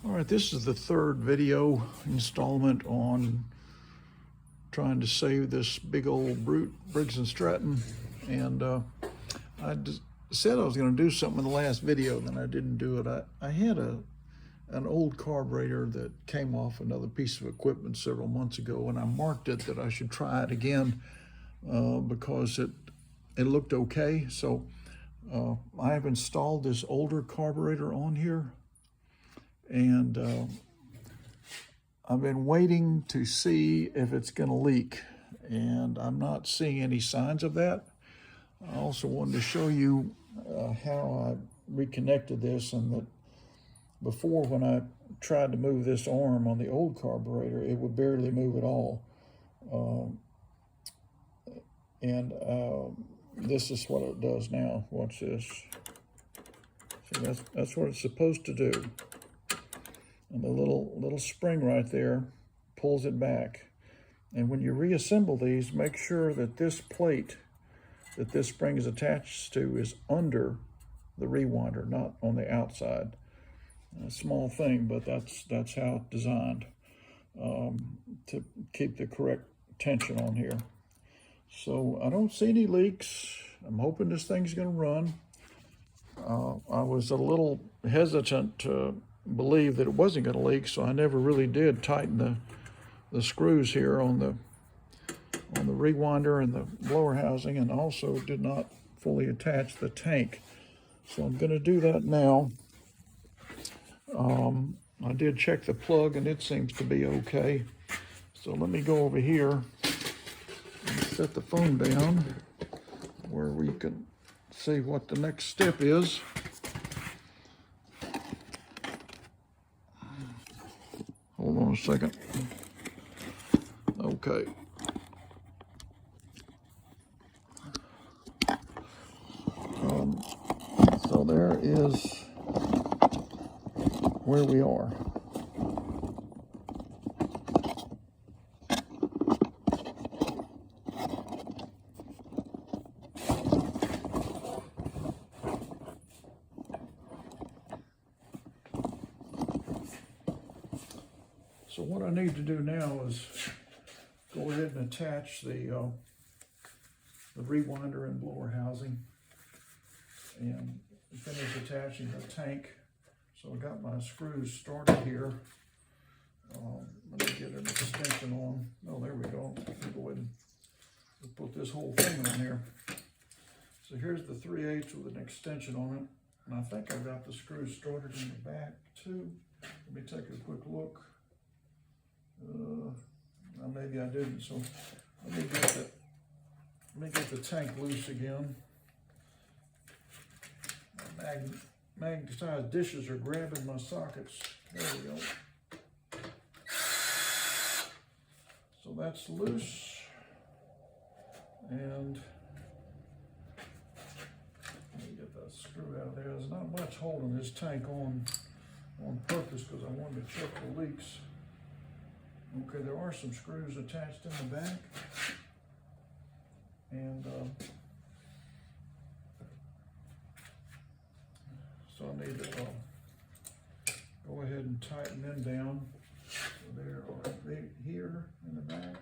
All right, this is the third video installment on trying to save this big old brute, Briggs Stratton. And I said I was going to do something in the last video, then I didn't do it. I had an old carburetor that came off another piece of equipment several months ago, and I marked it that I should try it again because it looked okay. So I have installed this older carburetor on here, and I've been waiting to see if it's going to leak, and I'm not seeing any signs of that. I also wanted to show you how I reconnected this, and that before, when I tried to move this arm on the old carburetor, it would barely move at all. This is what it does now. Watch this. So that's what it's supposed to do. And the little spring right there pulls it back. And when you reassemble these, make sure that this plate that this spring is attached to is under the rewinder, not on the outside. A small thing, but that's how it's designed to keep the correct tension on here. So I don't see any leaks. I'm hoping this thing's going to run. I was a little hesitant to believe that it wasn't going to leak, so I never really did tighten the screws here on the rewinder and the blower housing, and also did not fully attach the tank. So I'm going to do that now. I did check the plug, and it seems to be okay. So let me go over here and set the phone down where we can see what the next step is. Hold on a second. Okay. So there is where we are. So what I need to do now is go ahead and attach the rewinder and blower housing, and finish attaching the tank. So I got my screws started here. Let me get an extension on. Oh, there we go. Go ahead and put this whole thing on here. So here's the 3/8 with an extension on it. And I think I've got the screws started in the back too. Let me take a quick look. Maybe I didn't. So let me get the tank loose again. Magnetized dishes are grabbing my sockets. There we go. So that's loose. And let me get that screw out of there. There's not much holding this tank on purpose because I wanted to check the leaks. Okay, there are some screws attached in the back. And so I need to go ahead and tighten them down. So they are right here in the back.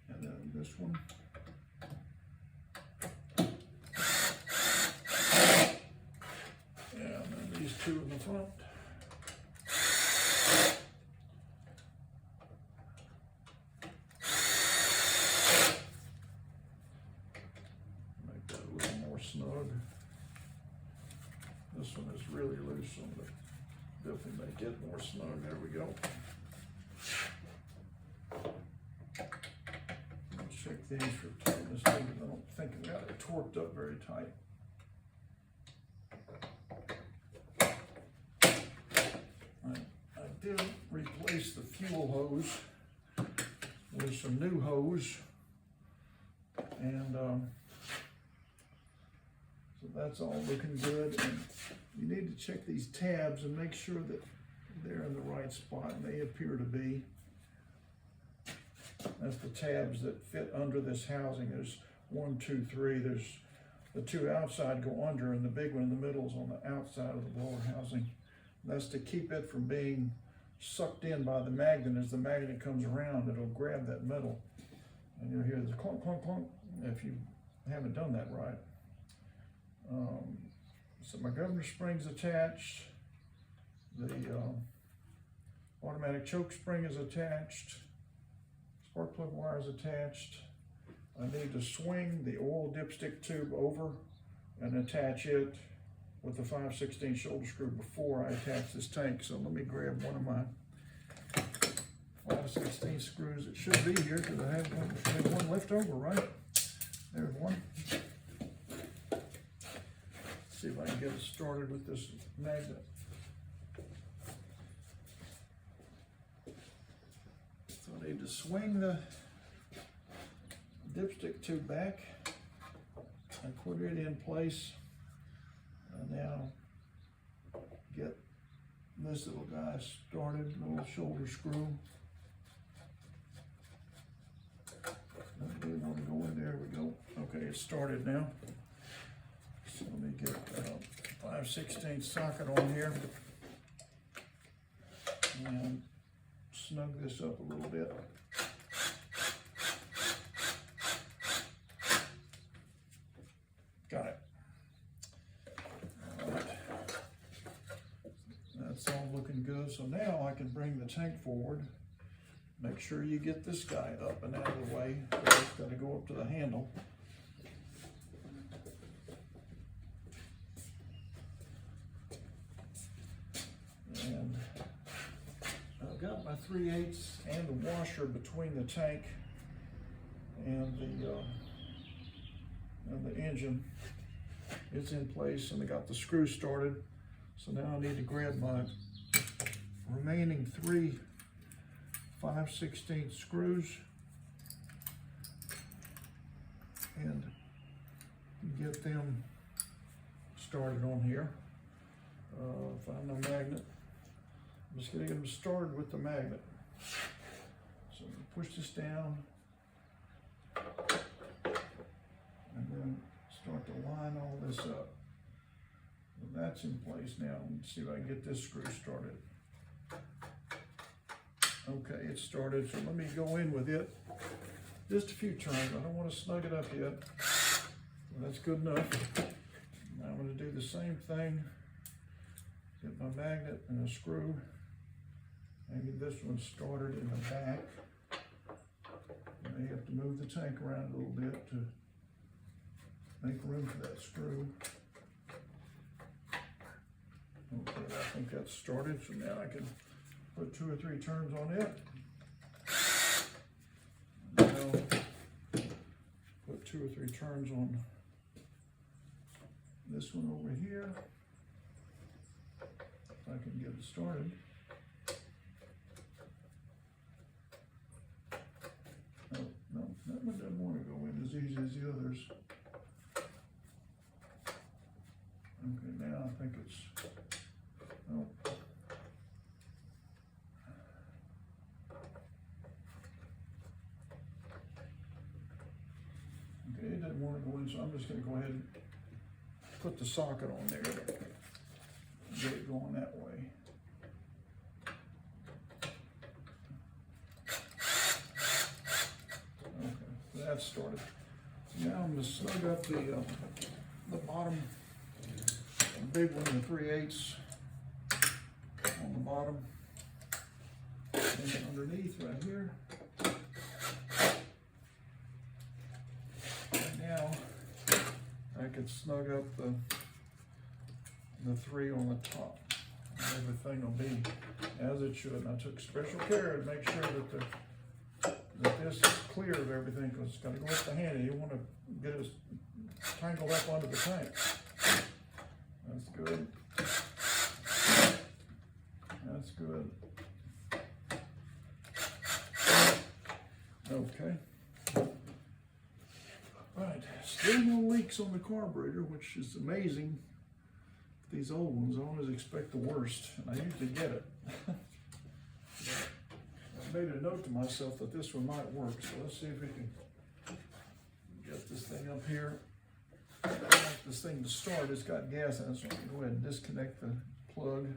And then this one. And then these two in the front. Snug. This one is really loose, so I'm going to definitely make it more snug. There we go. I'll check these for tightness. I don't think I've got it torqued up very tight. I did replace the fuel hose with some new hose, and that's all looking good. And you need to check these tabs and make sure that they're in the right spot, and they appear to be. That's the tabs that fit under this housing. There's 1, 2, 3. There's the two outside go under, and the big one in the middle is on the outside of the blower housing. That's to keep it from being sucked in by the magnet. As the magnet comes around, it'll grab that metal, and you'll hear this clunk, clunk, clunk if you haven't done that right. So my governor spring's attached. The automatic choke spring is attached. Spark plug wire is attached. I need to swing the oil dipstick tube over and attach it with the 5/16 shoulder screw before I attach this tank. So let me grab one of my 5/16 screws. It should be here because I have one left over, right? There's one. Let's see if I can get it started with this magnet. So I need to swing the dipstick tube back and put it in place. And now get this little guy started, little shoulder screw. We want to go in there, we go. Okay, it's started now. So let me get a 5/16 socket on here and snug this up a little bit. Got it. All right. That's all looking good. So now I can bring the tank forward. Make sure you get this guy up and out of the way. It's got to go up to the handle. And I've got my 3/8 and the washer between the tank and the engine. It's in place, and I got the screw started. So now I need to grab my remaining 3 5/16 screws and get them started on here. Find the magnet. I'm just going to get them started with the magnet. So I'm going to push this down and then start to line all this up. Well, that's in place now. Let's see if I can get this screw started. Okay, it's started, so let me go in with it. Just a few turns. I don't want to snug it up yet. Well, that's good enough. Now I'm going to do the same thing. Get my magnet and a screw. And get this one started in the back. I may have to move the tank around a little bit to make room for that screw. Okay, I think that's started, so now I can put 2 or 3 turns on it. Now, put 2 or 3 turns on this one over here. If I can get it started. No, that one doesn't want to go in as easy as the others. Okay, now I think it's, oh. Okay, it didn't want to go in, so I'm just going to go ahead and put the socket on there and get it going that way. Okay, that's started. Now I'm going to snug up the bottom, the big one, the 3/8 on the bottom, and underneath right here. Now I can snug up the 3 on the top. Everything will be as it should. And I took special care to make sure that this is clear of everything, because it's got to go up the handle. You want to get it tangled up under the tank. That's good. That's good. Okay. Right, still no leaks on the carburetor, which is amazing. These old ones, I always expect the worst, and I usually get it. I made a note to myself that this one might work, so let's see if we can get this thing up here. like this thing to start. It's got gas in it, so I'm gonna go ahead and disconnect the plug.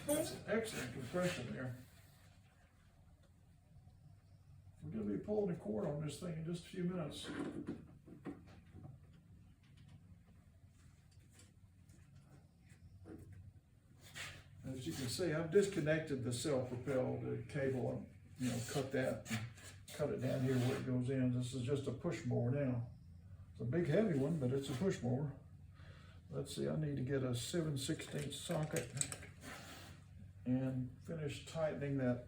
That's an excellent compression there. We're going to be pulling the cord on this thing in just a few minutes. As you can see, I've disconnected the self-propelled cable and cut that, and cut it down here where it goes in. This is just a push mower now. It's a big heavy one, but it's a push mower. Let's see, I need to get a 7/16 socket and finish tightening that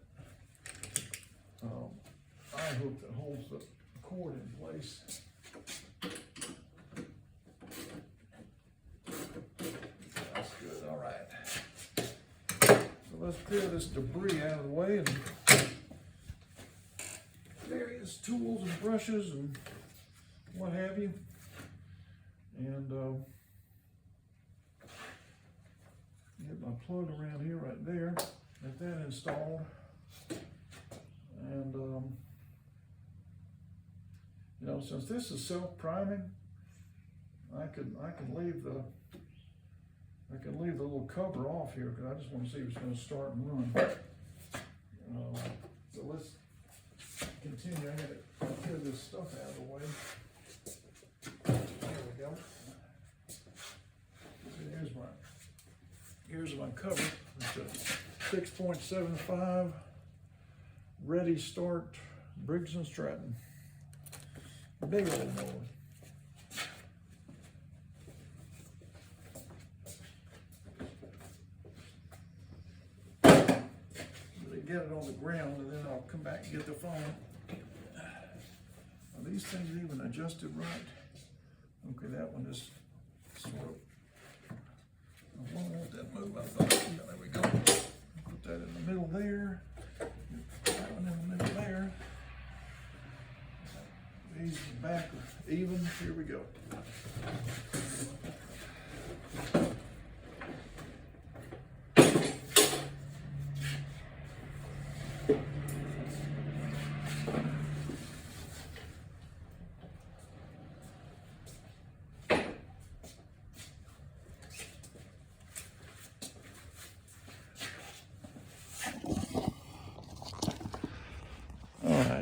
eye hook that holds the cord in place. That's good, all right. So let's clear this debris out of the way, and various tools and brushes and what have you. And get my plug around here right there, get that installed. And since this is self-priming, I can leave the little cover off here because I just want to see if it's going to start and run. So let's continue. I got to clear this stuff out of the way. There we go. So here's my cover. It's a 6.75 Ready Start Briggs Stratton. Big old mower. Get it on the ground, and then I'll come back and get the phone. Are these things even adjusted right? Okay, that one is sort of. I won't want that move. I thought, yeah, there we go. Put that in the middle there. That one in the middle there. These back are even. Here we go.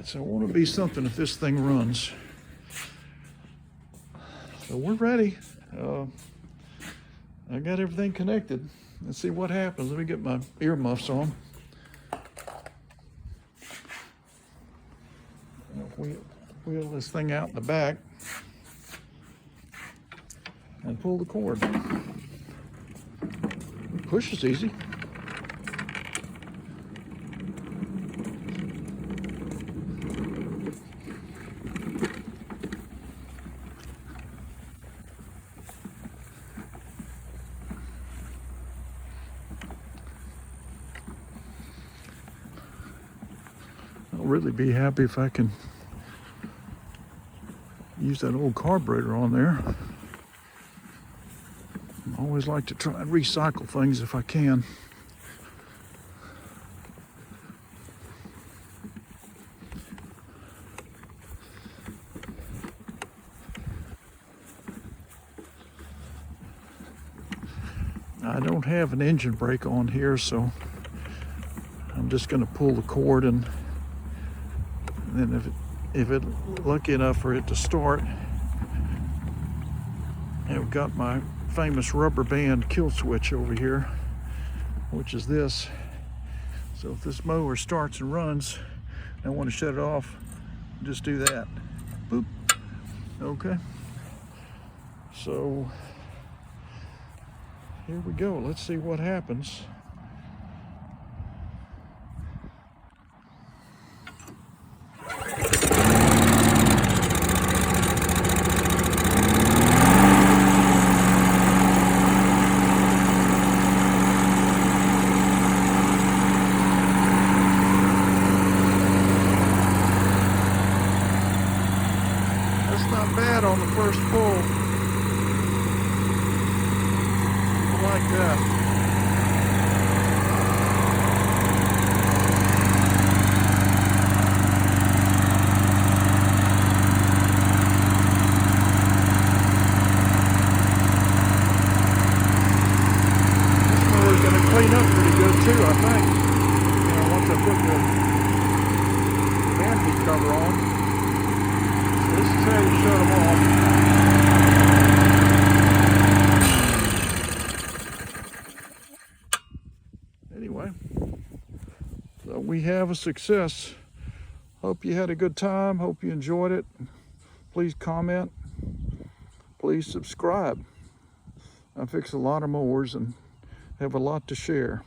So I want to be something if this thing runs. So we're ready. I got everything connected. Let's see what happens. Let me get my earmuffs on. Wheel this thing out in the back and pull the cord. Push is easy. I'll really be happy if I can use that old carburetor on there. I always like to try and recycle things if I can. I don't have an engine brake on here, so I'm just going to pull the cord, and then if it lucky enough for it to start, I've got my famous rubber band kill switch over here, which is this. So if this mower starts and runs, and I want to shut it off, just do that. Boop. Okay. So here we go. Let's see what happens. Not bad on the first pull. I like that. pretty good too, I think. You know, once I put the canopy cover on. So this is how you shut them off. Anyway, so we have a success. Hope you had a good time. Hope you enjoyed it. Please comment. Please subscribe. I fix a lot of mowers and have a lot to share.